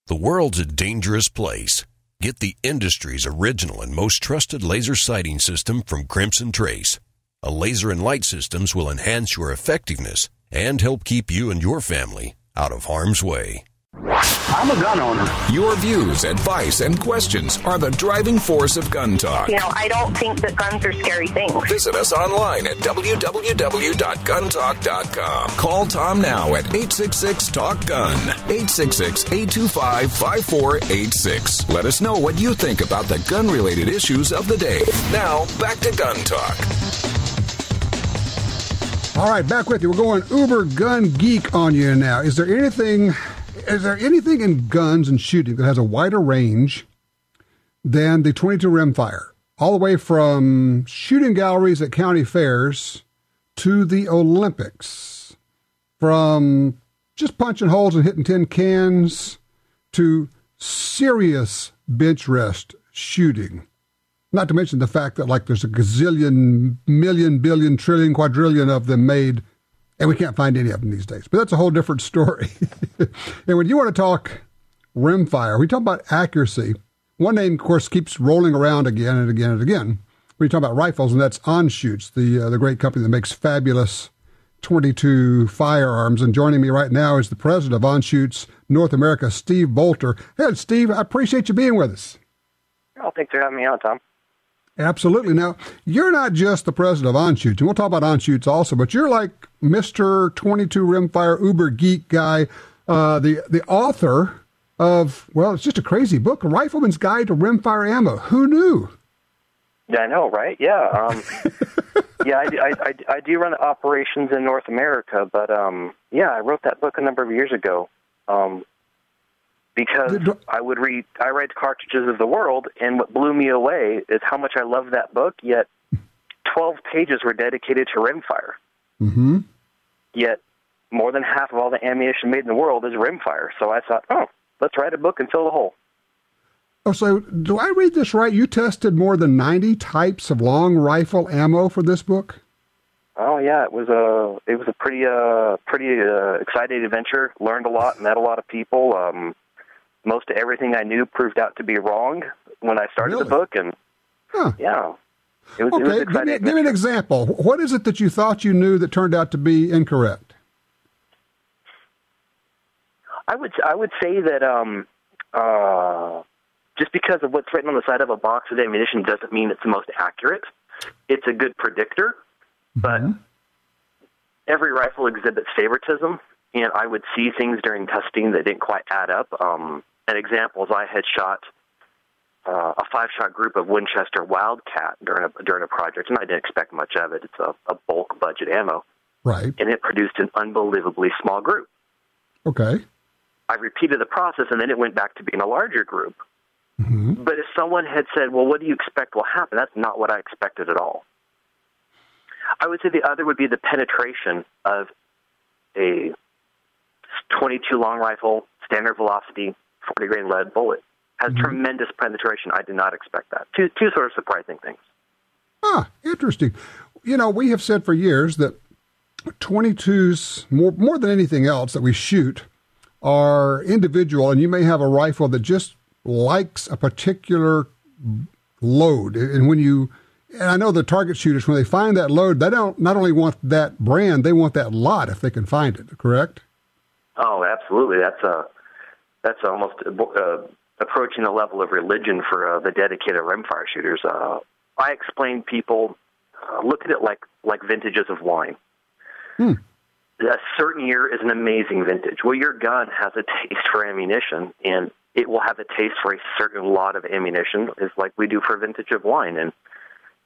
The world's a dangerous place. Get the industry's original and most trusted laser sighting system from Crimson Trace. A laser and light systems will enhance your effectiveness and help keep you and your family out of harm's way. I'm a gun owner. Your views, advice, and questions are the driving force of Gun Talk. You know, I don't think that guns are scary things. Visit us online at www.guntalk.com. Call Tom now at 866-TALK-GUN, 866-825-5486. Let us know what you think about the gun-related issues of the day. Now, back to Gun Talk. All right, back with you. We're going uber gun geek on you now. Is there anything in guns and shooting that has a wider range than the .22 rimfire? All the way from shooting galleries at county fairs to the Olympics. From just punching holes and hitting tin cans to serious bench rest shooting. Not to mention the fact that, like, there's a gazillion, million, billion, trillion, quadrillion of them made, and we can't find any of them these days. But that's a whole different story. And when you want to talk rimfire, we talk about accuracy. One name, of course, keeps rolling around again and again and again. We talk about rifles, and that's Anschutz, the great company that makes fabulous .22 firearms. And joining me right now is the president of Anschutz North America, Steve Bolter. Hey, Steve, I appreciate you being with us. Oh, thanks for having me on, Tom. Absolutely. Now, you're not just the president of Anschutz, and we'll talk about Anschutz also, but you're like Mr. .22 rimfire uber geek guy, the author of, well, it's just a crazy book, A Rifleman's Guide to Rimfire Ammo. Who knew? Yeah, I know, right? Yeah. Yeah, I do run operations in North America, but yeah, I wrote that book a number of years ago. Because I read Cartridges of the World, and what blew me away is how much I loved that book, yet 12 pages were dedicated to rimfire. Mm-hmm. Yet more than half of all the ammunition made in the world is rimfire. So I thought, let's write a book and fill the hole. Oh, so do I read this right? You tested more than 90 types of long rifle ammo for this book? Oh yeah, it was a pretty exciting adventure. Learned a lot, met a lot of people. Most of everything I knew proved out to be wrong when I started the book, and yeah, it was exciting. Give me an example. What is it that you thought you knew that turned out to be incorrect? I would say that just because of what's written on the side of a box of ammunition doesn't mean it's the most accurate. It's a good predictor, but every rifle exhibits favoritism, and I would see things during testing that didn't quite add up. An example is I had shot a 5-shot group of Winchester Wildcat during a project, and I didn't expect much of it. It's a bulk budget ammo. Right. And it produced an unbelievably small group. Okay. I repeated the process, and then it went back to being a larger group. Mm-hmm. But if someone had said, well, what do you expect will happen? That's not what I expected at all. I would say the other would be the penetration of a .22 long rifle, standard velocity, 40-grain lead bullet. Has tremendous penetration. I did not expect that. Two sort of surprising things. Interesting. You know, we have said for years that .22s, more than anything else that we shoot, are individual, and you may have a rifle that just likes a particular load. And I know the target shooters, when they find that load, they don't not only want that brand, they want that lot if they can find it, correct? Oh, absolutely. That's almost approaching the level of religion for the dedicated rimfire shooters. I explain people, look at it like vintages of wine. A certain year is an amazing vintage. Well, your gun has a taste for ammunition, and it will have a taste for a certain lot of ammunition, is like we do for vintage of wine. And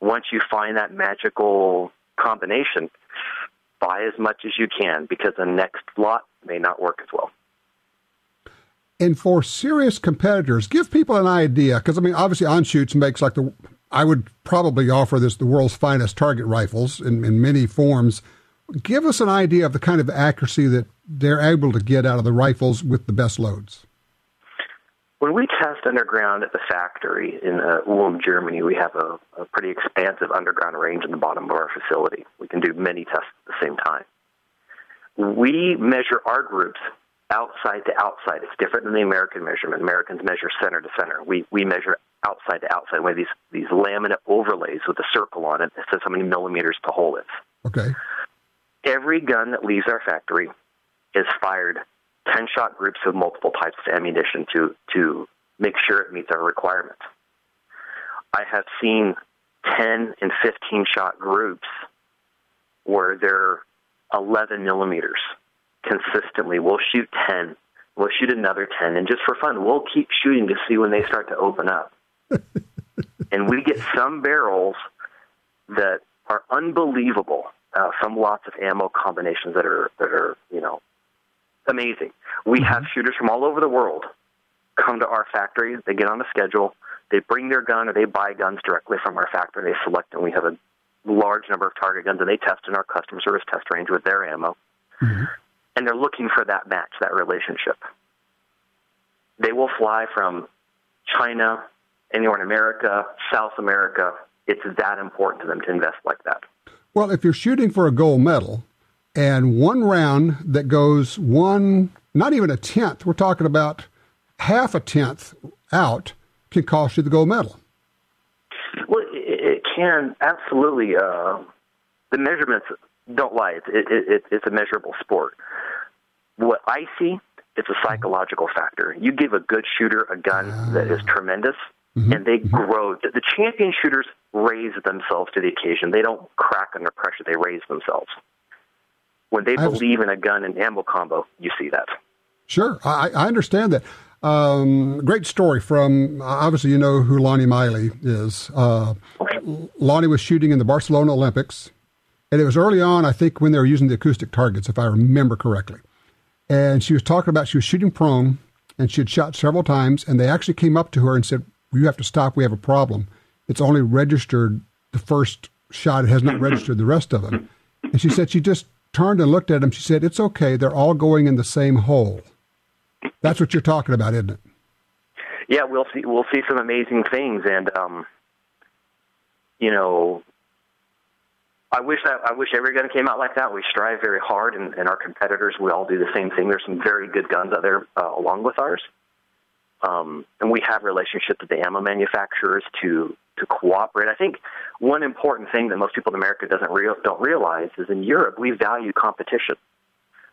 once you find that magical combination, buy as much as you can, because the next lot may not work as well. And for serious competitors, give people an idea, because, I mean, obviously Anschutz makes I would probably offer this the world's finest target rifles in many forms. Give us an idea of the kind of accuracy that they're able to get out of the rifles with the best loads. When we test underground at the factory in Ulm, Germany, we have a pretty expansive underground range in the bottom of our facility. We can do many tests at the same time. We measure our groups outside to outside. It's different than the American measurement. Americans measure center to center. We measure outside to outside. We have these laminate overlays with a circle on it that says how many millimeters the hole is. Okay. Every gun that leaves our factory is fired 10-shot groups of multiple types of ammunition to make sure it meets our requirements. I have seen 10 and 15-shot groups where they're 11 millimeters consistently. We'll shoot 10. We'll shoot another 10. And just for fun, we'll keep shooting to see when they start to open up. And we get some barrels that are unbelievable, some lots of ammo combinations that are amazing. We have shooters from all over the world come to our factory. They get on a schedule. They bring their gun or they buy guns directly from our factory. They select, and we have a large number of target guns, and they test in our customer service test range with their ammo. Mm-hmm. And they're looking for that match, that relationship. They will fly from China, anywhere in America, South America. It's that important to them to invest like that. Well, if you're shooting for a gold medal and one round that goes not even a tenth, we're talking about half a tenth out, can cost you the gold medal. Well, it can, absolutely. The measurements don't lie. It's a measurable sport. What I see, it's a psychological factor. You give a good shooter a gun that is tremendous, and they grow. The champion shooters raise themselves to the occasion. They don't crack under pressure. They raise themselves. When they believe in a gun and ammo combo, you see that. Sure. I understand that. Great story from, obviously you know who Lonnie Miley is. Lonnie was shooting in the Barcelona Olympics, and it was early on, I think, when they were using the acoustic targets, if I remember correctly. And she was talking about she was shooting prone, and she had shot several times, and they actually came up to her and said, "You have to stop, we have a problem. It's only registered the first shot. It has not registered the rest of them." And she said she just turned and looked at them. She said, "It's okay. They're all going in the same hole." That's what you're talking about, isn't it? Yeah, we'll see some amazing things, and I wish every gun came out like that. We strive very hard, and our competitors, we all do the same thing. There's some very good guns out there along with ours, and we have relationships with the ammo manufacturers to cooperate. I think one important thing that most people in America don't realize is in Europe we value competition.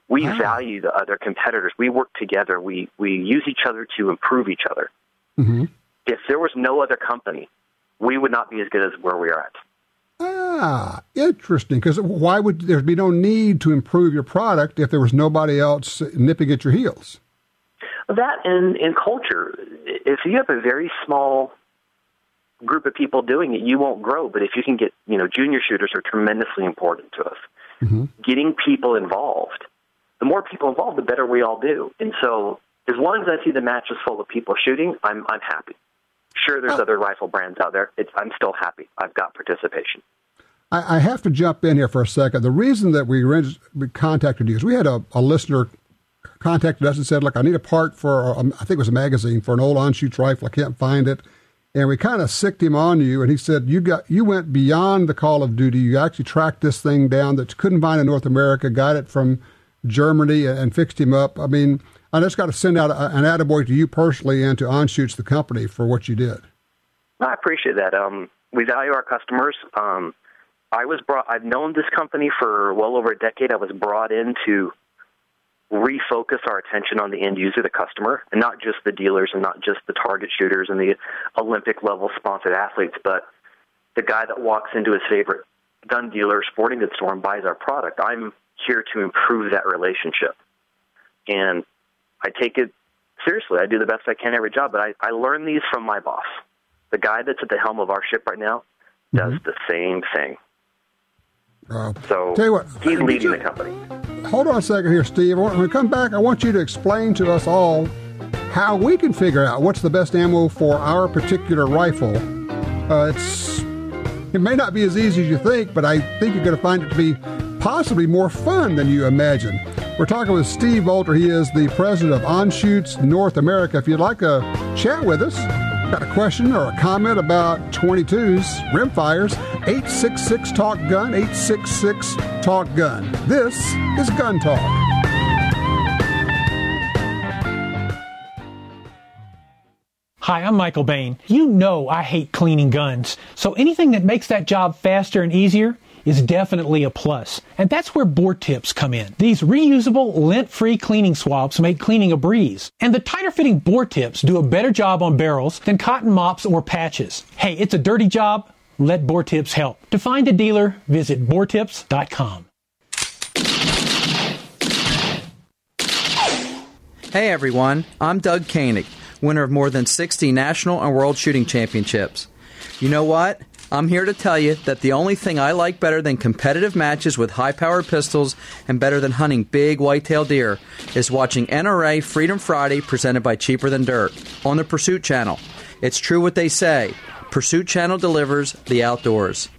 We value the other competitors. We work together. We use each other to improve each other. Mm-hmm. If there was no other company, we would not be as good as where we are at. Interesting. Because why would there be no need to improve your product if there was nobody else nipping at your heels? That and in culture, if you have a very small group of people doing it, you won't grow. But if you can get, junior shooters are tremendously important to us. Mm-hmm. Getting people involved. The more people involved, the better we all do. And so as long as I see the matches full of people shooting, I'm happy. Sure, there's other rifle brands out there. I'm still happy. I've got participation. I have to jump in here for a second. The reason that we contacted you is we had a listener contacted us and said, look, I need a part for, I think it was a magazine, for an old on-shoot rifle. I can't find it. And we kind of sicked him on you, and he said, you went beyond the call of duty. You actually tracked this thing down that you couldn't find in North America, got it from Germany and fixed him up. I mean, I just got to send out an attaboy to you personally and to On Shoots, the company, for what you did. I appreciate that. We value our customers. I've known this company for well over a decade. I was brought in to refocus our attention on the end user, the customer, and not just the dealers and not just the target shooters and the Olympic level sponsored athletes, but the guy that walks into his favorite gun dealer, sporting goods store, and buys our product. I'm here to improve that relationship. And I take it seriously. I do the best I can every job, but I learn these from my boss. The guy that's at the helm of our ship right now does the same thing. So tell you what, he's leading the company. Hold on a second here, Steve. When we come back, I want you to explain to us all how we can figure out what's the best ammo for our particular rifle. It may not be as easy as you think, but I think you're going to find it to be possibly more fun than you imagine. We're talking with Steve Volter. He is the president of On Shoots North America. If you'd like to chat with us, got a question or a comment about 22s, rimfires, 866-TALK-GUN, 866-TALK-GUN. This is Gun Talk. Hi, I'm Michael Bain. You know I hate cleaning guns, so anything that makes that job faster and easier is definitely a plus. And that's where bore tips come in. These reusable, lint-free cleaning swabs make cleaning a breeze. And the tighter-fitting bore tips do a better job on barrels than cotton mops or patches. Hey, it's a dirty job. Let bore tips help. To find a dealer, visit boretips.com. Hey everyone, I'm Doug Koenig, winner of more than 60 national and world shooting championships. You know what? I'm here to tell you that the only thing I like better than competitive matches with high-powered pistols and better than hunting big whitetail deer is watching NRA Freedom Friday presented by Cheaper Than Dirt on the Pursuit Channel. It's true what they say. Pursuit Channel delivers the outdoors.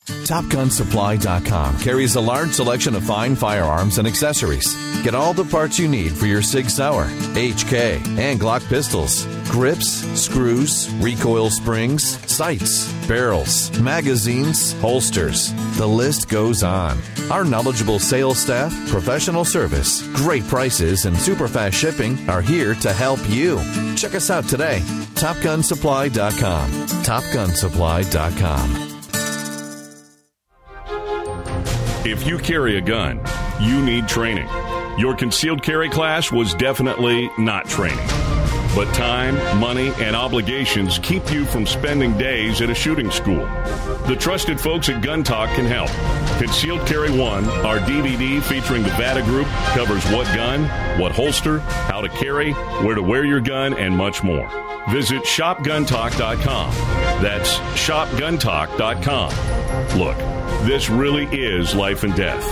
TopGunSupply.com carries a large selection of fine firearms and accessories. Get all the parts you need for your Sig Sauer, HK, and Glock pistols. Grips, screws, recoil springs, sights, barrels, magazines, holsters. The list goes on. Our knowledgeable sales staff, professional service, great prices, and super fast shipping are here to help you. Check us out today. TopGunSupply.com. TopGunSupply.com. If you carry a gun, you need training. Your concealed carry class was definitely not training. But time, money, and obligations keep you from spending days at a shooting school. The trusted folks at Gun Talk can help. Concealed Carry 1, our DVD featuring the VADA Group, covers what gun, what holster, how to carry, where to wear your gun, and much more. Visit shopguntalk.com. That's shopguntalk.com. Look, this really is life and death.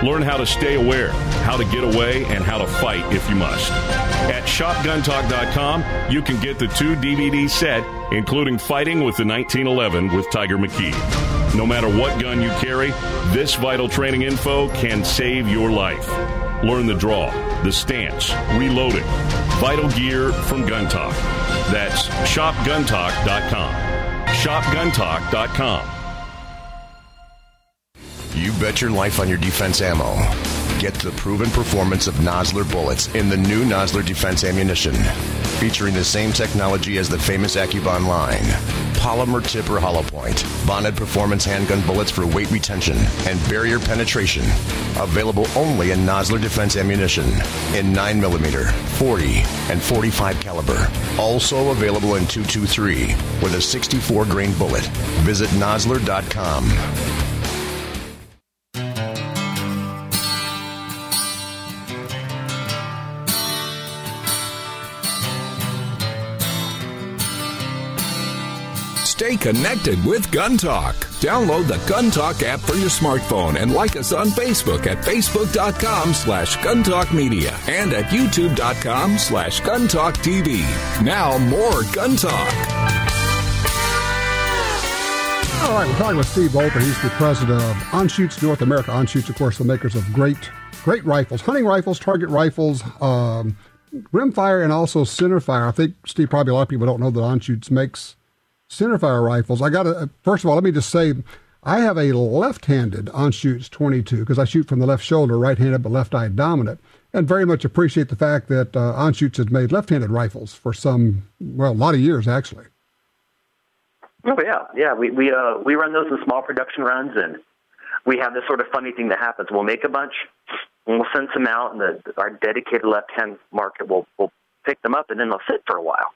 Learn how to stay aware, how to get away, and how to fight if you must. At shopguntalk.com, you can get the 2 DVD set, including Fighting with the 1911 with Tiger McKee. No matter what gun you carry, this vital training info can save your life. Learn the draw, the stance, reloading, vital gear from Gun Talk. That's shopguntalk.com. shopguntalk.com. You bet your life on your defense ammo. Get the proven performance of Nosler bullets in the new Nosler Defense Ammunition. Featuring the same technology as the famous AccuBond line. Polymer tipper hollow point. Bonded performance handgun bullets for weight retention and barrier penetration. Available only in Nosler Defense Ammunition in 9mm, 40, and 45 caliber. Also available in 223 with a 64 grain bullet. Visit Nosler.com. Stay connected with Gun Talk. Download the Gun Talk app for your smartphone and like us on Facebook at facebook.com/Gun Talk Media and at youtube.com/Gun Talk TV. Now more Gun Talk. All right, we're talking with Steve Bolter. He's the president of Onshoots North America. Onshoots, of course, the makers of great rifles, hunting rifles, target rifles, rimfire, and also centerfire. I think, Steve, probably a lot of people don't know that Onshoots makes centerfire rifles. First of all, let me just say, I have a left-handed Onshoots 22 because I shoot from the left shoulder, right-handed but left-eye dominant, and very much appreciate the fact that Onshoots has made left-handed rifles for a lot of years, actually. Oh, yeah. We run those in small production runs, and we have this sort of funny thing that happens. We'll make a bunch, and we'll send some out, and our dedicated left-hand market will pick them up, and then they'll sit for a while.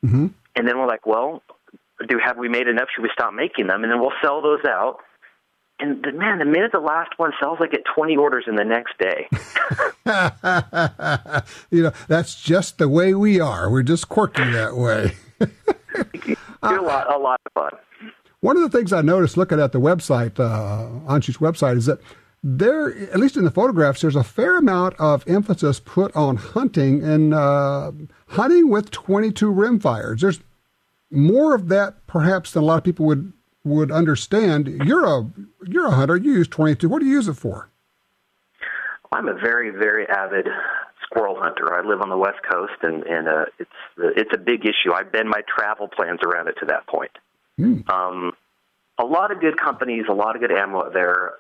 Mm-hmm. And then we're like, well, have we made enough? Should we stop making them? And then we'll sell those out. And the minute the last one sells, I get 20 orders in the next day. That's just the way we are. We're just quirky that way. A lot of fun. One of the things I noticed looking at the website, Onshoots website, is that there, at least in the photographs, there's a fair amount of emphasis put on hunting and hunting with 22 rimfires. There's more of that, perhaps, than a lot of people would understand. You're a hunter. You use 22. What do you use it for? I'm a very, very avid squirrel hunter. I live on the West Coast, and it's a big issue. I bend my travel plans around it to that point. A lot of good companies, a lot of good ammo out there.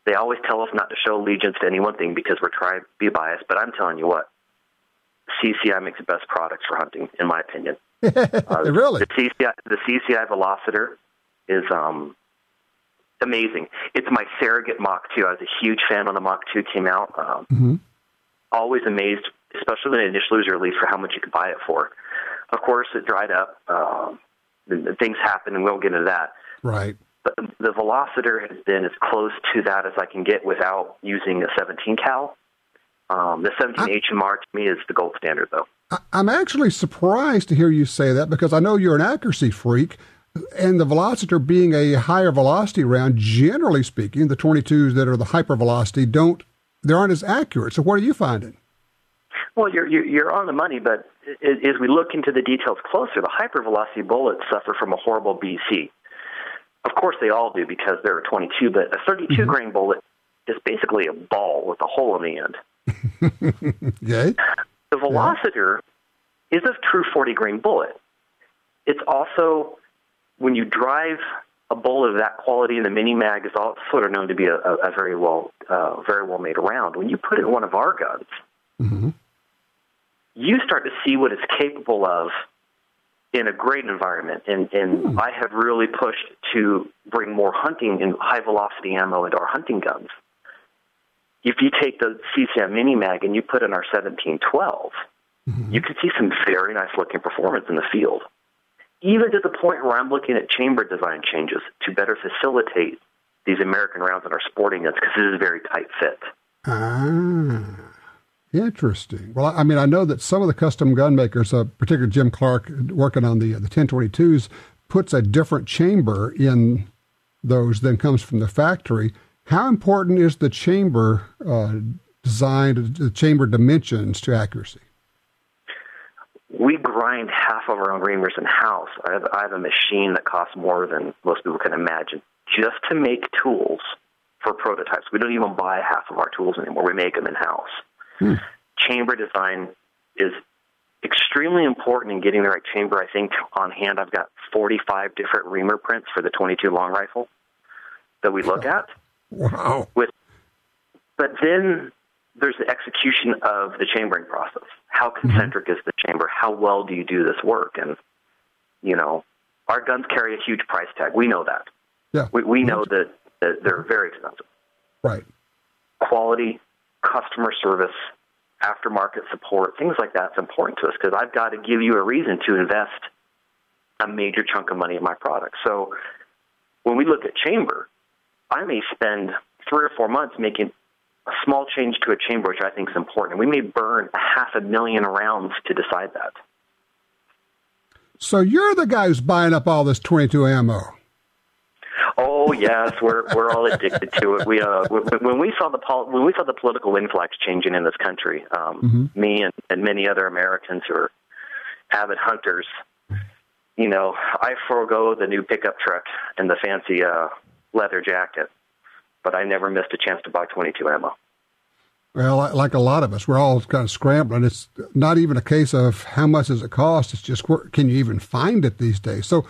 They always tell us not to show allegiance to any one thing because we're trying to be biased. But I'm telling you what, CCI makes the best products for hunting, in my opinion. Really? The CCI Velociter is amazing. It's my surrogate Mach 2. I was a huge fan when the Mach 2 came out. Always amazed, especially when it initially was released, for how much you could buy it for. Of course, it dried up. Things happened, and we won't get into that. Right. But the Velociter has been as close to that as I can get without using a 17 cal. The 17 HMR to me is the gold standard, though. I'm actually surprised to hear you say that, because I know you're an accuracy freak, and the Velociter being a higher velocity round, generally speaking, the 22s that are the hyper velocity they aren't as accurate. So what are you finding? Well, you're on the money, but as we look into the details closer, the hyper velocity bullets suffer from a horrible BC. Of course, they all do because they're a 22, but a 32 grain bullet is basically a ball with a hole in the end. Okay. The Velociter is a true 40 grain bullet. It's also, when you drive a bullet of that quality in the mini mag, is also sort of known to be a very well made round. When you put it in one of our guns, you start to see what it's capable of in a great environment. And I have really pushed to bring more hunting and high velocity ammo into our hunting guns. If you take the CCM Mini Mag and you put in our 1712, you can see some very nice looking performance in the field. Even to the point where I'm looking at chamber design changes to better facilitate these American rounds in our sporting guns, because it is a very tight fit. Interesting. Well, I mean, I know that some of the custom gun makers, particularly Jim Clark, working on the 1022s, puts a different chamber in those than comes from the factory. How important is the chamber design, the chamber dimensions to accuracy? We grind half of our own reamers in-house. I have a machine that costs more than most people can imagine just to make tools for prototypes. We don't even buy half of our tools anymore. We make them in-house. Chamber design is extremely important in getting the right chamber. I think on hand I've got 45 different reamer prints for the 22 long rifle that we look at. Wow. But then there's the execution of the chambering process. How concentric is the chamber? How well do you do this work? And, our guns carry a huge price tag. We know that. Yeah. We know that they're very expensive. Right. Quality, customer service, aftermarket support, things like that's important to us, because I've got to give you a reason to invest a major chunk of money in my product. So when we look at chamber, I may spend 3 or 4 months making a small change to a chamber, which I think is important. We may burn 500,000 rounds to decide that. So you're the guy who's buying up all this 22 ammo. Oh yes, we're all addicted to it. When we saw the political wind flags changing in this country, me and many other Americans who are avid hunters, I forego the new pickup truck and the fancy leather jacket, but I never missed a chance to buy 22 ammo. Well, like a lot of us, we're all kind of scrambling. It's not even a case of how much does it cost. It's just, can you even find it these days? So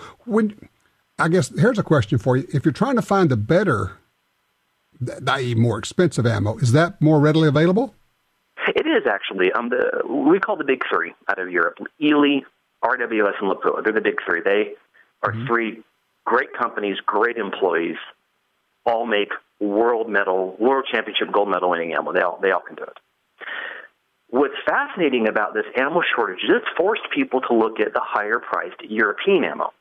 I guess here's a question for you. If you're trying to find the better, i.e. more expensive ammo, is that more readily available? It is actually. We call the big three out of Europe: Ely, RWS, and Lapua. They're the big three. They are three great companies, great employees, all make world championship gold medal winning ammo. They all can do it. What's fascinating about this ammo shortage is it's forced people to look at the higher priced European ammo.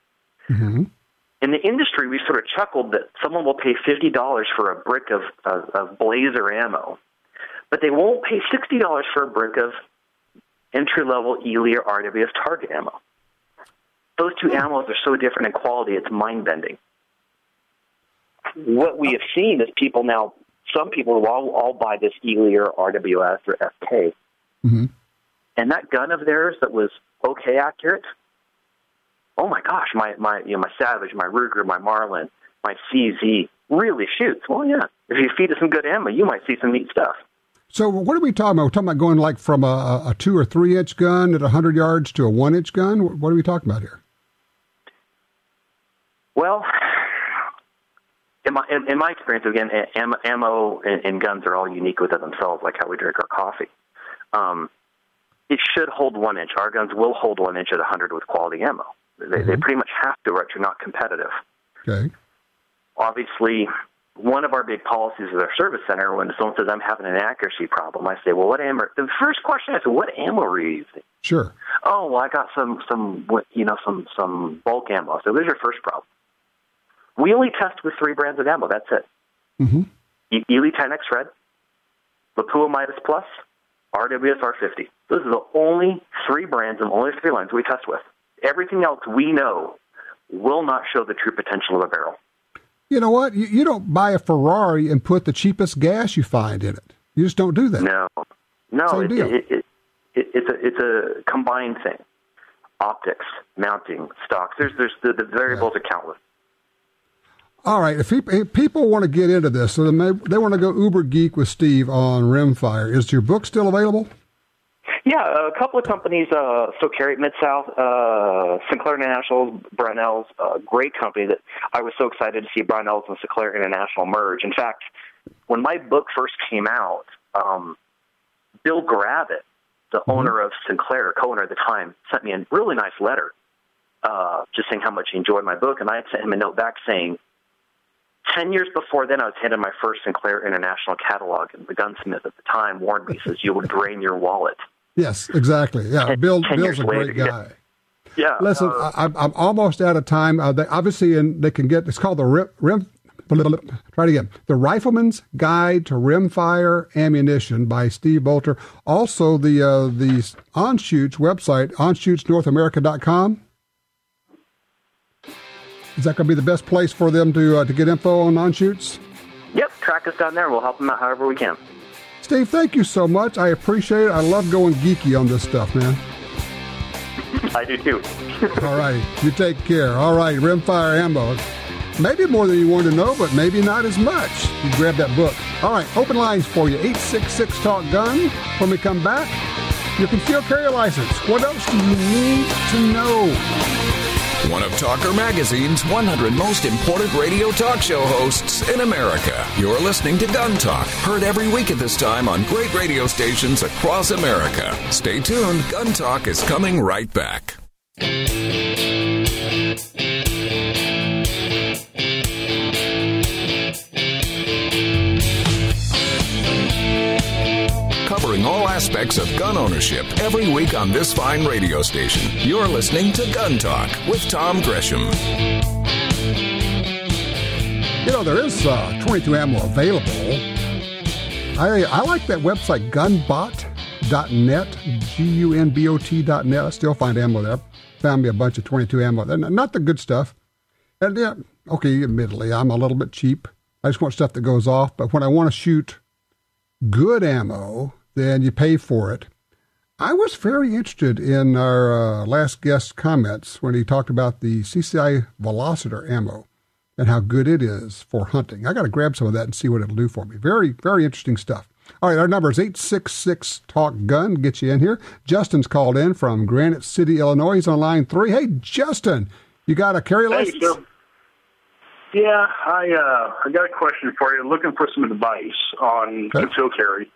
In the industry, we sort of chuckled that someone will pay $50 for a brick of Blazer ammo, but they won't pay $60 for a brick of entry-level Ely or RWS target ammo. Those two ammos are so different in quality, it's mind-bending. What we have seen is some people will all buy this Ely or RWS or FK, and that gun of theirs that was okay accurate, oh my gosh, my Savage, my Ruger, my Marlin, my CZ really shoots. Well, yeah, if you feed it some good ammo, you might see some neat stuff. So what are we talking about? We're talking about going like from a 2 or 3 inch gun at 100 yards to a 1 inch gun? What are we talking about here? Well, in my experience, again, ammo and guns are all unique within themselves, like how we drink our coffee. it should hold 1 inch. Our guns will hold 1 inch at 100 with quality ammo. They pretty much have to, or you're not competitive. Okay. Obviously, one of our big policies at our service center, when someone says I'm having an accuracy problem, I say, well, what ammo? The first question I say, what ammo are you using? Sure. Oh, well, I got some bulk ammo. So there's your first problem. We only test with 3 brands of ammo. That's it. Mm-hmm. Elite 10X Red, Lapua Midas Plus, RWS R50. Those are the only 3 brands and only 3 lines we test with. Everything else we know will not show the true potential of a barrel. You know what? You don't buy a Ferrari and put the cheapest gas you find in it. You just don't do that. No, it's a combined thing. Optics, mounting, stocks. There's the variables are countless. All right. If people want to get into this, so they want to go uber geek with Steve on rimfire, is your book still available? Yeah, a couple of companies, Carry Mid-South, Sinclair International, Brownells, great company that I was so excited to see Brownells and Sinclair International merge. In fact, when my book first came out, Bill Gravitt, the owner of Sinclair, co-owner at the time, sent me a really nice letter just saying how much he enjoyed my book, and I had sent him a note back saying, 10 years before then, I was handed my first Sinclair International catalog, and the gunsmith at the time warned me, says, you would drain your wallet. Yes, exactly. Yeah, Bill's a great guy. Yeah. Listen, I'm almost out of time. They obviously, they can get, it's called the try it again. The Rifleman's Guide to Rimfire Ammunition by Steve Bolter. Also, the Onshoots website, onshootsnorthamerica.com. Is that going to be the best place for them to get info on Onshoots? Yep, track us down there. We'll help them out however we can. Steve, thank you so much. I appreciate it. I love going geeky on this stuff, man. I do too. All right. You take care. All right. Rimfire ammo. Maybe more than you want to know, but maybe not as much. You grab that book. All right. Open lines for you. 866-TALK-GUN. When we come back, your concealed carry license. What else do you need to know? One of Talker Magazine's 100 most important radio talk show hosts in America. You're listening to Gun Talk, heard every week at this time on great radio stations across America. Stay tuned. Gun Talk is coming right back. Covering all aspects of gun ownership every week on this fine radio station. You're listening to Gun Talk with Tom Gresham. You know, there is 22 ammo available. I like that website, gunbot.net, Gunbot.net. I still find ammo there. Found me a bunch of 22 ammo. They're not the good stuff. And yeah, okay, admittedly, I'm a little bit cheap. I just want stuff that goes off. But when I want to shoot good ammo, then you pay for it. I was very interested in our last guest's comments when he talked about the CCI Velocitor ammo and how good it is for hunting. I got to grab some of that and see what it'll do for me. Very, very interesting stuff. All right, our number is 866-TALK-GUN. Get you in here. Justin's called in from Granite City, Illinois. He's on line 3. Hey, Justin, you got a carry license? Hey, Phil. Yeah, I got a question for you. Looking for some advice on concealed carry.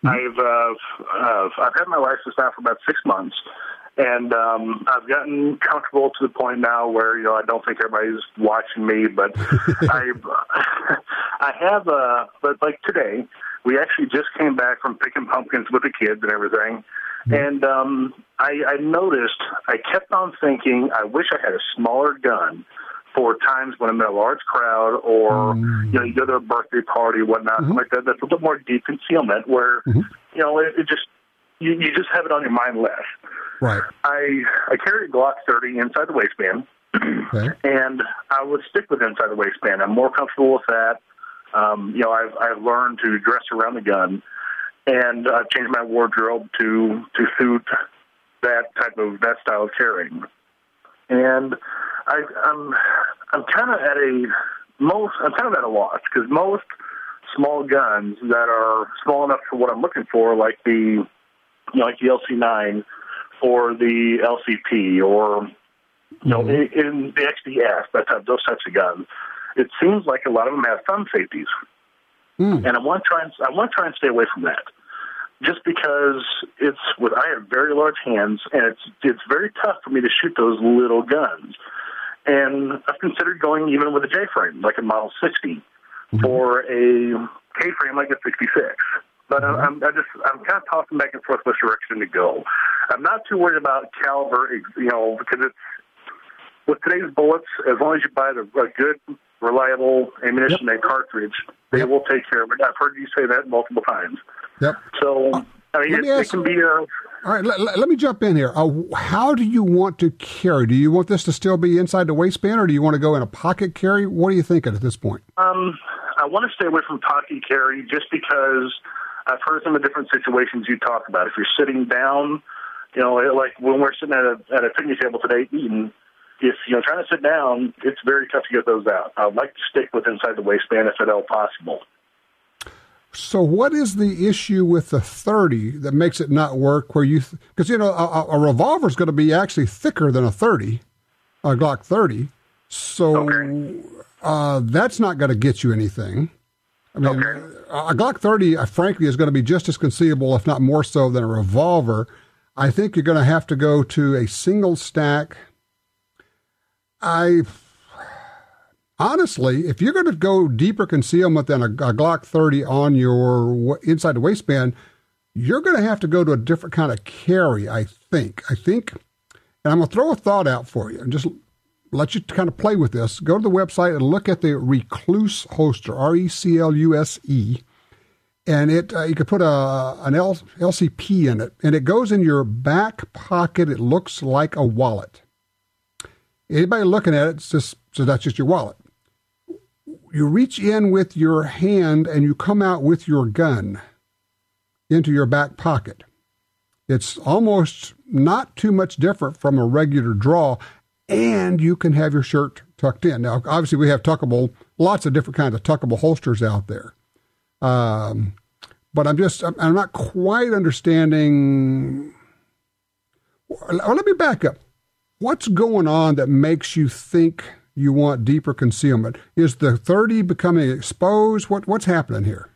I've had my license now for about 6 months, and I've gotten comfortable to the point now where I don't think everybody's watching me, but I have but like today we actually just came back from picking pumpkins with the kids and everything, and I noticed I kept on thinking I wish I had a smaller gun for times when I'm in a large crowd or, you go to a birthday party or whatnot, something like that. That's a little more deep concealment where, it just, you just have it on your mind less. Right. I carry a Glock 30 inside the waistband, and I would stick with inside the waistband. I'm more comfortable with that. I've learned to dress around the gun, and I've changed my wardrobe to suit that style of carrying. And I'm kind of at a loss because most small guns that are small enough for what I'm looking for, like the LC9 or the LCP or in the XDS, those types of guns, it seems like a lot of them have thumb safeties, and I want to try and stay away from that. Just because I have very large hands, and it's very tough for me to shoot those little guns. And I've considered going even with a J-frame, like a Model 60, for a K-frame like a 66. But I'm kind of tossing back and forth which direction to go. I'm not too worried about caliber, because with today's bullets, as long as you buy a good, reliable ammunition and cartridge, they will take care of it. I've heard you say that multiple times. Yep. So, it can be a... All right, let me jump in here. How do you want to carry? Do you want this to still be inside the waistband, or do you want to go in a pocket carry? What are you thinking at this point? I want to stay away from pocket carry just because I've heard some of the different situations you talk about. If you're sitting down, like when we're sitting at a picnic table today eating, if you're trying to sit down, it's very tough to get those out. I'd like to stick with inside the waistband if at all possible. So what is the issue with the 30 that makes it not work? Because a revolver is going to be actually thicker than a 30, a Glock 30. So that's not going to get you anything. I mean, a Glock 30, frankly, is going to be just as concealable, if not more so, than a revolver. I think you're going to have to go to a single stack. Honestly, if you're going to go deeper concealment than a Glock 30 on your inside the waistband, you're going to have to go to a different kind of carry, I think. And I'm going to throw a thought out for you and just let you kind of play with this. Go to the website and look at the Recluse holster, RECLUSE, and you could put an LCP in it, and it goes in your back pocket. It looks like a wallet. Anybody looking at it, so that's just your wallet. You reach in with your hand and you come out with your gun into your back pocket. It's almost not too much different from a regular draw, and you can have your shirt tucked in. Now, obviously, we have lots of different kinds of tuckable holsters out there. But I'm not quite understanding. Well, let me back up. What's going on that makes you think you want deeper concealment? Is the 30 becoming exposed? What's happening here?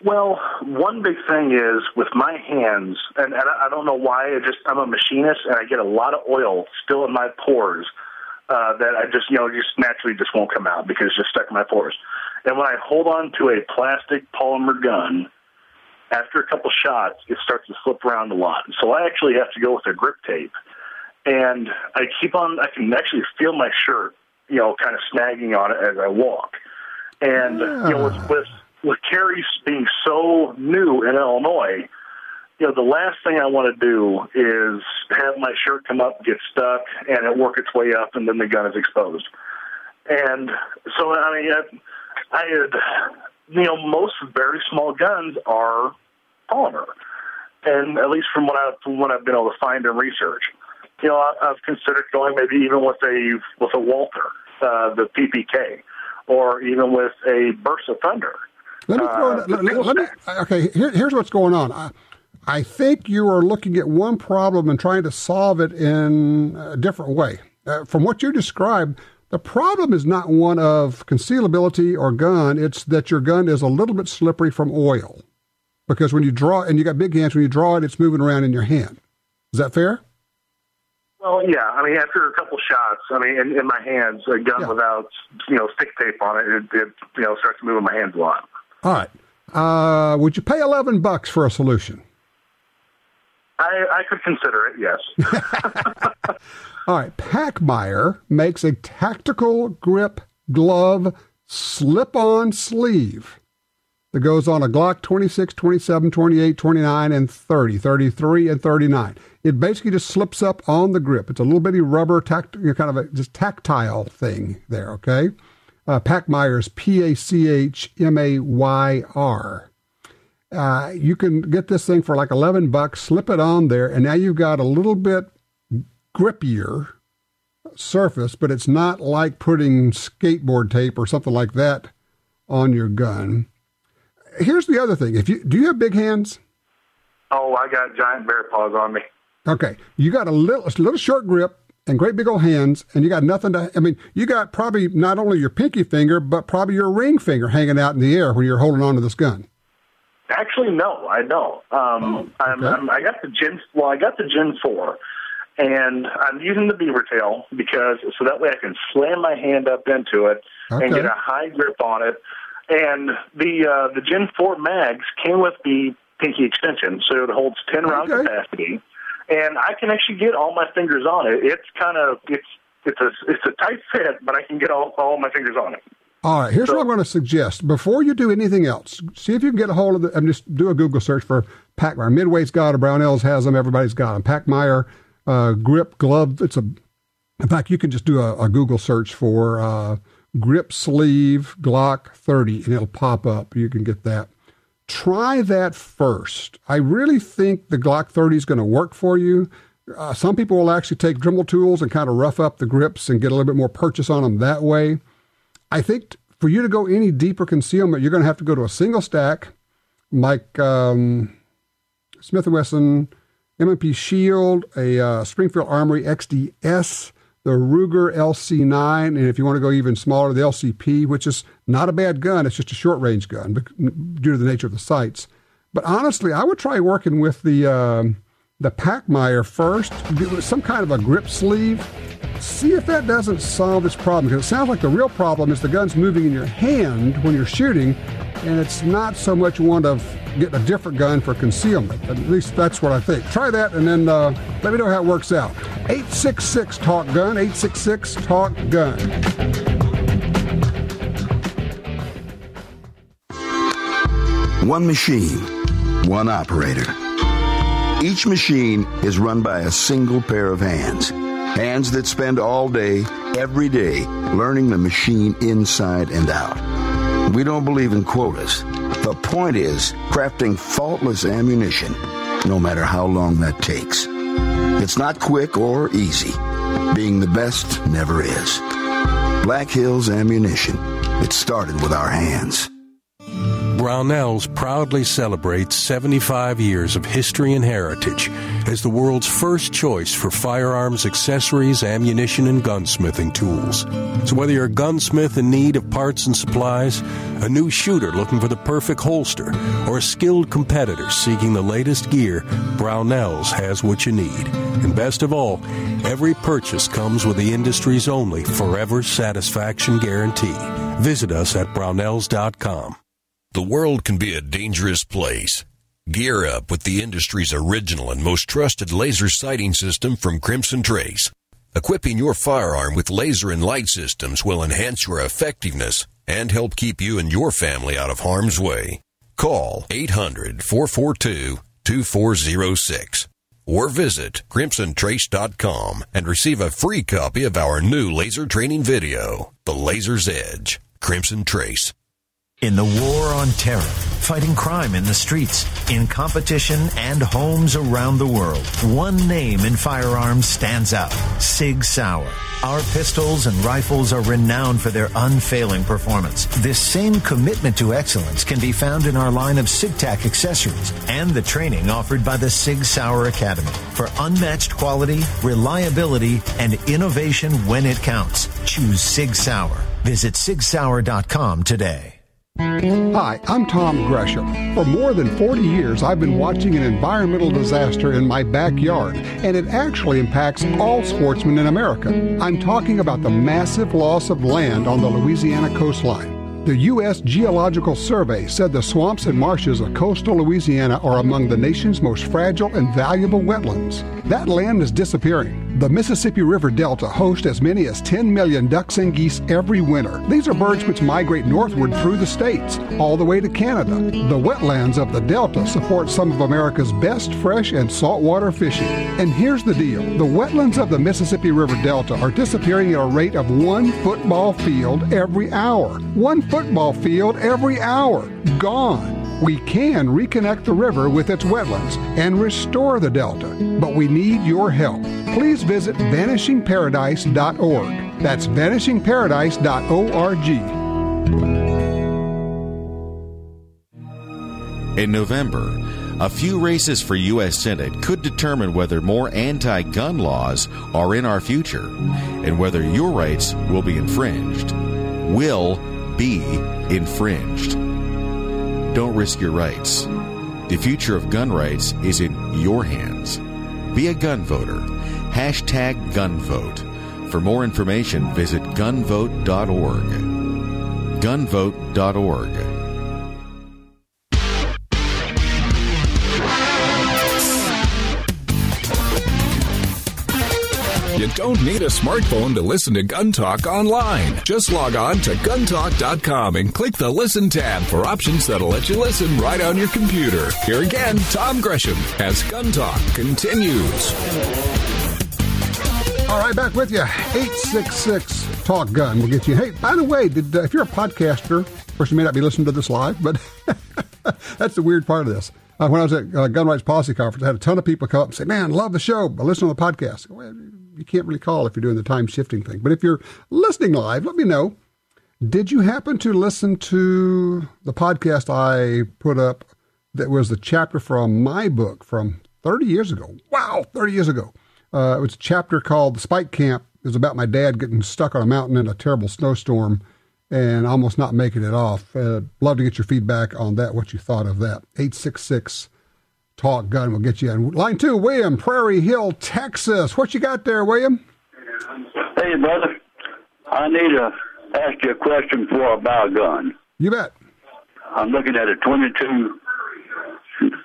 Well, one big thing is with my hands, and I don't know why, I'm a machinist, and I get a lot of oil still in my pores that I just naturally won't come out because it's just stuck in my pores. And when I hold on to a plastic polymer gun, after a couple shots, it starts to slip around a lot. So I actually have to go with a grip tape. And I can actually feel my shirt, kind of snagging on it as I walk. And, with carries being so new in Illinois, the last thing I want to do is have my shirt come up, get stuck, and it work its way up, and then the gun is exposed. And so, most very small guns are polymer. And at least from what I've been able to find and research. I've considered going maybe even with a Walther, the PPK, or even with a Burst of Thunder. Here's what's going on. I think you are looking at one problem and trying to solve it in a different way. From what you described, the problem is not one of concealability or gun. It's that your gun is a little bit slippery from oil. Because when you draw, and you got big hands, when you draw it, it's moving around in your hand. Is that fair? Well, yeah. After a couple shots, in my hands, a gun without, stick tape on it starts moving my hands a lot. All right. Would you pay $11 for a solution? I could consider it, yes. All right. Packmeyer makes a tactical grip glove slip-on sleeve that goes on a Glock 26, 27, 28, 29, and 30, 33, and 39. It basically just slips up on the grip. It's a little bitty rubber, kind of a just tactile thing there, okay? Packmeyer's Pachmayr. You can get this thing for like $11, slip it on there, and now you've got a little bit grippier surface, but it's not like putting skateboard tape or something like that on your gun. Here's the other thing. Do you have big hands? Oh, I got giant bear paws on me. Okay. You got a little short grip and great big old hands, and you got nothing you got probably not only your pinky finger, but probably your ring finger hanging out in the air when you're holding on to this gun. Actually, no, I don't. I got the Gen 4, and I'm using the beaver tail so that way I can slam my hand up into it and get a high grip on it. And the Gen 4 mags came with the pinky extension, so it holds 10 round capacity, and I can actually get all my fingers on it. It's a tight fit, but I can get all my fingers on it. All right, here's what I'm going to suggest. Before you do anything else, see if you can get a hold of just do a Google search for Pachmeyer. Midway's got them, Brownells has them, everybody's got them. Pachmeyer grip glove. In fact, you can just do a Google search for grip sleeve Glock 30, and it'll pop up. You can get that. Try that first. I really think the Glock 30 is going to work for you. Some people will actually take Dremel tools and kind of rough up the grips and get a little bit more purchase on them that way. I think for you to go any deeper concealment, you're going to have to go to a single stack, like Smith & Wesson, M&P Shield, a Springfield Armory XDS, the Ruger LC9, and if you want to go even smaller, the LCP, which is not a bad gun. It's just a short-range gun due to the nature of the sights. But honestly, I would try working with the Pachmeyer first, some kind of a grip sleeve. See if that doesn't solve its problem, because it sounds like the real problem is the gun's moving in your hand when you're shooting, and it's not so much one of getting a different gun for concealment. At least that's what I think. Try that, and then let me know how it works out. 866-TALK-GUN, 866-TALK-GUN. One machine, one operator. Each machine is run by a single pair of hands. Hands that spend all day, every day, learning the machine inside and out. We don't believe in quotas. The point is crafting faultless ammunition, no matter how long that takes. It's not quick or easy. Being the best never is. Black Hills Ammunition. It started with our hands. Brownells proudly celebrates 75 years of history and heritage as the world's first choice for firearms, accessories, ammunition, and gunsmithing tools. So whether you're a gunsmith in need of parts and supplies, a new shooter looking for the perfect holster, or a skilled competitor seeking the latest gear, Brownells has what you need. And best of all, every purchase comes with the industry's only forever satisfaction guarantee. Visit us at Brownells.com. The world can be a dangerous place. Gear up with the industry's original and most trusted laser sighting system from Crimson Trace. Equipping your firearm with laser and light systems will enhance your effectiveness and help keep you and your family out of harm's way. Call 800-442-2406 or visit crimsontrace.com and receive a free copy of our new laser training video, The Laser's Edge. Crimson Trace. In the war on terror, fighting crime in the streets, in competition and homes around the world, one name in firearms stands out: Sig Sauer. Our pistols and rifles are renowned for their unfailing performance. This same commitment to excellence can be found in our line of SigTac accessories and the training offered by the Sig Sauer Academy for unmatched quality, reliability, and innovation when it counts. Choose Sig Sauer. Visit SigSauer.com today. Hi, I'm Tom Gresham. For more than 40 years, I've been watching an environmental disaster in my backyard, and it actually impacts all sportsmen in America. I'm talking about the massive loss of land on the Louisiana coastline. The U.S. Geological Survey said the swamps and marshes of coastal Louisiana are among the nation's most fragile and valuable wetlands. That land is disappearing. The Mississippi River Delta hosts as many as 10 million ducks and geese every winter. These are birds which migrate northward through the states, all the way to Canada. The wetlands of the Delta support some of America's best fresh and saltwater fishing. And here's the deal. The wetlands of the Mississippi River Delta are disappearing at a rate of 1 football field every hour. 1 football field every hour. Gone. We can reconnect the river with its wetlands and restore the Delta, but we need your help. Please visit vanishingparadise.org. That's vanishingparadise.org. In November, a few races for U.S. Senate could determine whether more anti-gun laws are in our future and whether your rights will be infringed. Will be infringed. don't risk your rights. The future of gun rights is in your hands. Be a gun voter. #GunVote. For more information, visit gunvote.org. Gunvote.org. You don't need a smartphone to listen to Gun Talk online. Just log on to guntalk.com and click the Listen tab for options that'll let you listen right on your computer. Here again, Tom Gresham as Gun Talk continues. All right, back with you. 866-TALK-GUN will get you. Hey, by the way, if you're a podcaster, of course, you may not be listening to this live, but that's the weird part of this. When I was at Gun Rights Policy Conference, I had a ton of people come up and say, man, love the show, but listen to the podcast. Well, you can't really call if you're doing the time shifting thing. But if you're listening live, let me know. Did you happen to listen to the podcast I put up that was the chapter from my book from 30 years ago? Wow, 30 years ago. It was a chapter called The Spike Camp. It was about my dad getting stuck on a mountain in a terrible snowstorm and almost not making it off. Love to get your feedback on that, what you thought of that. 866-TALK-GUN will get you in. Line 2, William, Prairie Hill, Texas. What you got there, William? Hey, brother. I need to ask you a question before I buy a gun. You bet. I'm looking at a 22.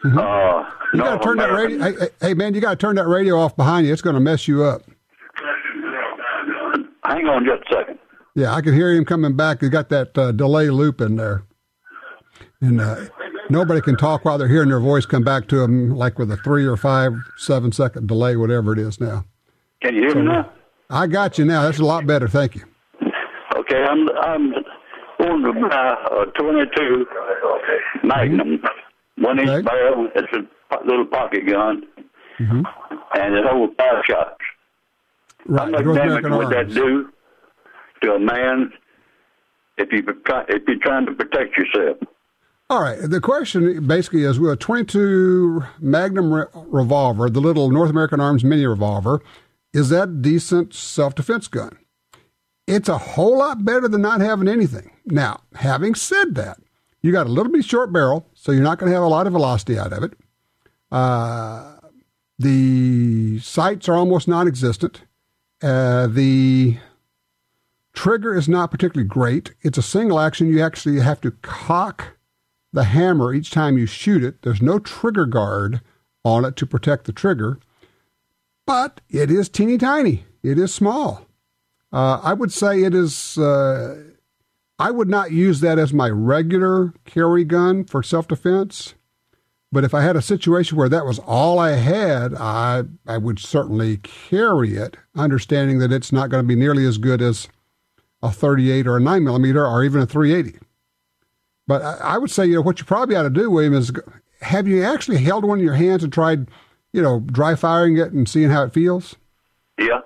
You got to turn that radio. Hey, man, you got to turn that radio off behind you. It's going to mess you up. Hang on just a second. Yeah, I can hear him coming back. He got that delay loop in there. And nobody can talk while they're hearing their voice come back to them, like with a 3 or 5, 7 second delay, whatever it is now. Can you hear me now? I got you now. That's a lot better. Thank you. Okay, I'm going to buy a 22 Magnum, 1-inch barrel. It's a little pocket gun, and it holds 5 shots. Right. How much damage would that do to a man if you're trying to protect yourself? All right. The question basically is, with a 22 Magnum revolver, the little North American Arms mini revolver, is that a decent self-defense gun? It's a whole lot better than not having anything. Now, having said that, you got a little bit short barrel, so you're not going to have a lot of velocity out of it. The sights are almost non-existent. The trigger is not particularly great. It's a single action. You actually have to cock the hammer each time you shoot it. There's no trigger guard on it to protect the trigger, but it is teeny tiny. It is small. I would say it is, I would not use that as my regular carry gun for self-defense. But if I had a situation where that was all I had, I would certainly carry it, understanding that it's not going to be nearly as good as a 38 or a 9mm or even a 380. But I would say, what you probably ought to do, William, is have you actually held one in your hands and tried, dry firing it and seeing how it feels? Yeah.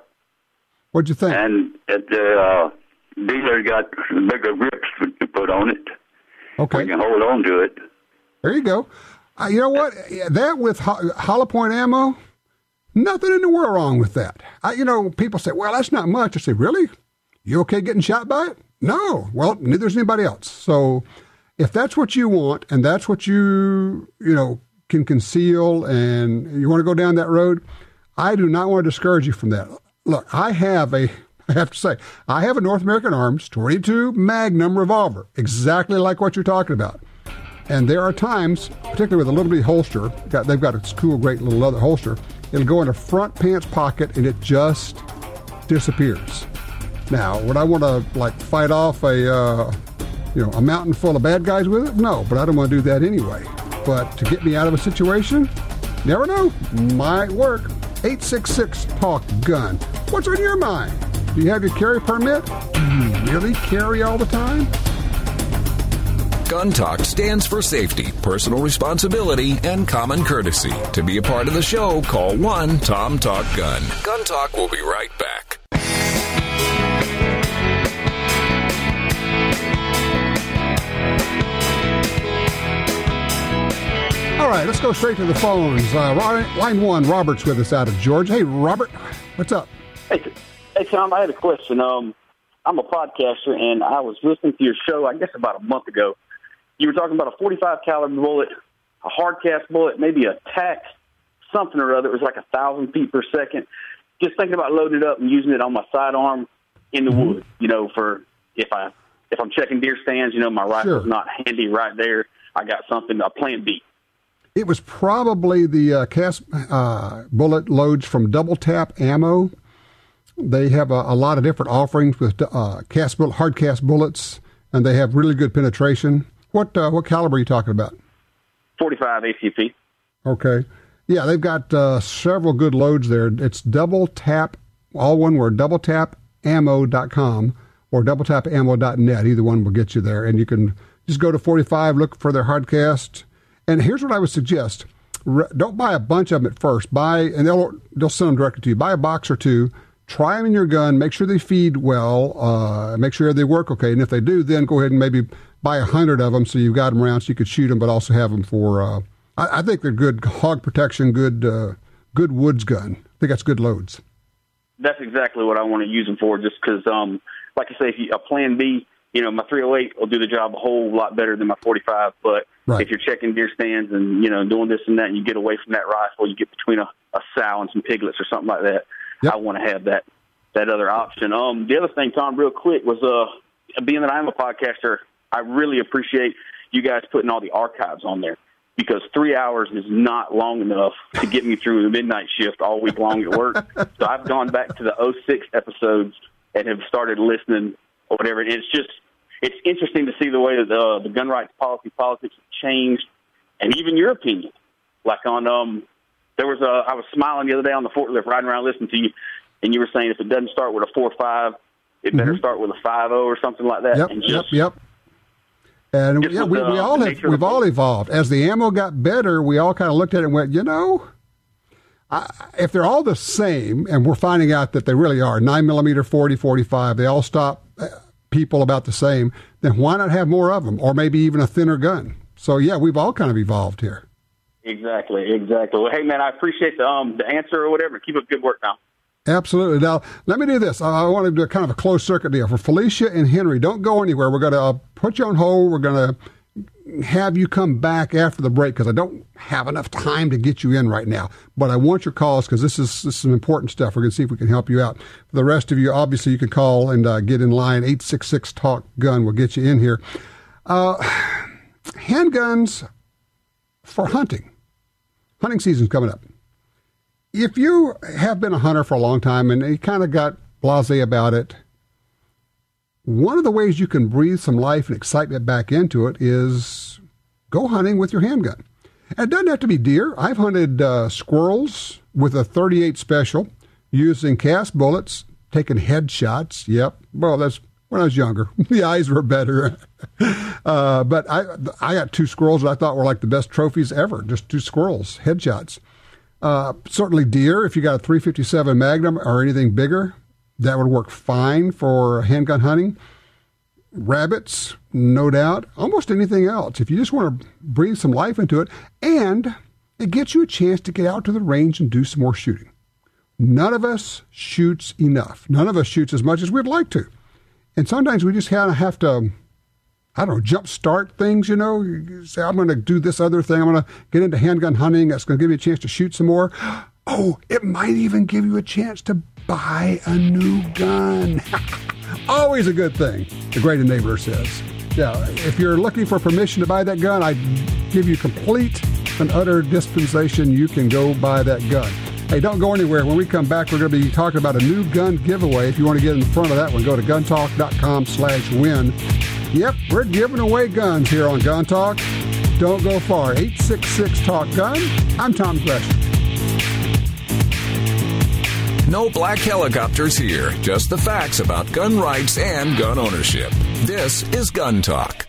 What'd you think? And the dealer got bigger grips to put on it. Okay. You can hold on to it. There you go. You know what? That with hollow point ammo, nothing in the world wrong with that. People say, well, that's not much. I say, really? You okay getting shot by it? No. Well, neither is anybody else. So if that's what you want and that's what you can conceal and you want to go down that road, I do not want to discourage you from that. Look, I have a North American Arms 22 Magnum revolver, exactly like what you're talking about. And there are times, particularly with a little bitty holster, they've got a cool, great little leather holster. It'll go in a front pants pocket and it just disappears. Now, would I want to fight off a mountain full of bad guys with it? No, but I don't want to do that anyway. But to get me out of a situation, never know, might work. 866-TALK-GUN. What's on your mind? Do you have your carry permit? Do you really carry all the time? Gun Talk stands for safety, personal responsibility, and common courtesy. To be a part of the show, call 1-TOM-TALK-GUN. Gun Talk will be right back. All right, let's go straight to the phones. Line 1, Robert's with us out of Georgia. Hey, Robert, what's up? Hey, Tom, I had a question. I'm a podcaster, and I was listening to your show, I guess, about a month ago. you were talking about a 45 caliber bullet, a hard cast bullet, maybe a tack, something or other. It was like 1,000 feet per second. Just thinking about loading it up and using it on my sidearm in the wood, for if I'm checking deer stands, my rifle's not handy right there. I got something, a plan B. It was probably the cast bullet loads from Double Tap Ammo. They have a lot of different offerings with hard cast bullets, and they have really good penetration. What caliber are you talking about? 45 ACP. Okay. Yeah, they've got several good loads there. It's Double Tap, all one word, doubletapammo.com or doubletapammo.net. Either one will get you there. And you can just go to 45, look for their hardcast. And here's what I would suggest. Don't buy a bunch of them at first. And they'll send them directly to you. Buy a box or two. Try them in your gun. Make sure they feed well. Make sure they work okay. And if they do, then go ahead and maybe buy 100 of them so you've got them around so you could shoot them, but also have them for... I think they're good hog protection, good woods gun. I think that's good loads. That's exactly what I want to use them for, just because, like I say, a plan B, my 308 will do the job a whole lot better than my 45, but if you're checking deer stands and, doing this and that, and you get away from that rifle, you get between a sow and some piglets or something like that, I want to have that other option. The other thing, Tom, real quick, was being that I'm a podcaster, I really appreciate you guys putting all the archives on there, because 3 hours is not long enough to get me through the midnight shift all week long at work. So I've gone back to the 06 episodes and have started listening or whatever. And it's interesting to see the way that the gun rights politics have changed, and even your opinion. Like I was smiling the other day on the forklift riding around listening to you, and you were saying if it doesn't start with a 4.5, it better start with a 5.0 or something like that. Yep. And we've all evolved. As the ammo got better, we all kind of looked at it and went, if they're all the same, and we're finding out that they really are, 9mm, 40, 45, they all stop people about the same, then why not have more of them, or maybe even a thinner gun? So, we've all kind of evolved here. Exactly. Well, hey, man, I appreciate the answer or whatever. Keep up good work now. Absolutely. Now, let me do this. I want to do kind of a closed circuit deal. For Felicia and Henry, don't go anywhere. We're going to put you on hold. We're going to have you come back after the break because I don't have enough time to get you in right now. But I want your calls because this is some important stuff. We're going to see if we can help you out. For the rest of you, obviously, you can call and get in line. 866-TALK-GUN will get you in here. Handguns for hunting. Hunting season's coming up. If you have been a hunter for a long time and you kind of got blasé about it, one of the ways you can breathe some life and excitement back into it is go hunting with your handgun. And it doesn't have to be deer. I've hunted squirrels with a .38 special using cast bullets, taking headshots. Yep. Well, that's when I was younger. The eyes were better. But I got 2 squirrels that I thought were like the best trophies ever, just 2 squirrels, headshots. Certainly deer, if you got a .357 Magnum or anything bigger, that would work fine for handgun hunting. Rabbits, no doubt. Almost anything else. If you just want to breathe some life into it, and it gets you a chance to get out to the range and do some more shooting. None of us shoots enough. None of us shoots as much as we'd like to. And sometimes we just kind of have to, jump start things, You say, I'm going to do this other thing. I'm going to get into handgun hunting. That's going to give you a chance to shoot some more. Oh, it might even give you a chance to buy a new gun. Always a good thing, the great enabler says. Yeah, if you're looking for permission to buy that gun, I give you complete and utter dispensation. You can go buy that gun. Hey, don't go anywhere. When we come back, we're going to be talking about a new gun giveaway. If you want to get in front of that one, go to guntalk.com/win. Yep, we're giving away guns here on Gun Talk. Don't go far. 866-TALK-GUN. I'm Tom Gresham. No black helicopters here, just the facts about gun rights and gun ownership. This is Gun Talk.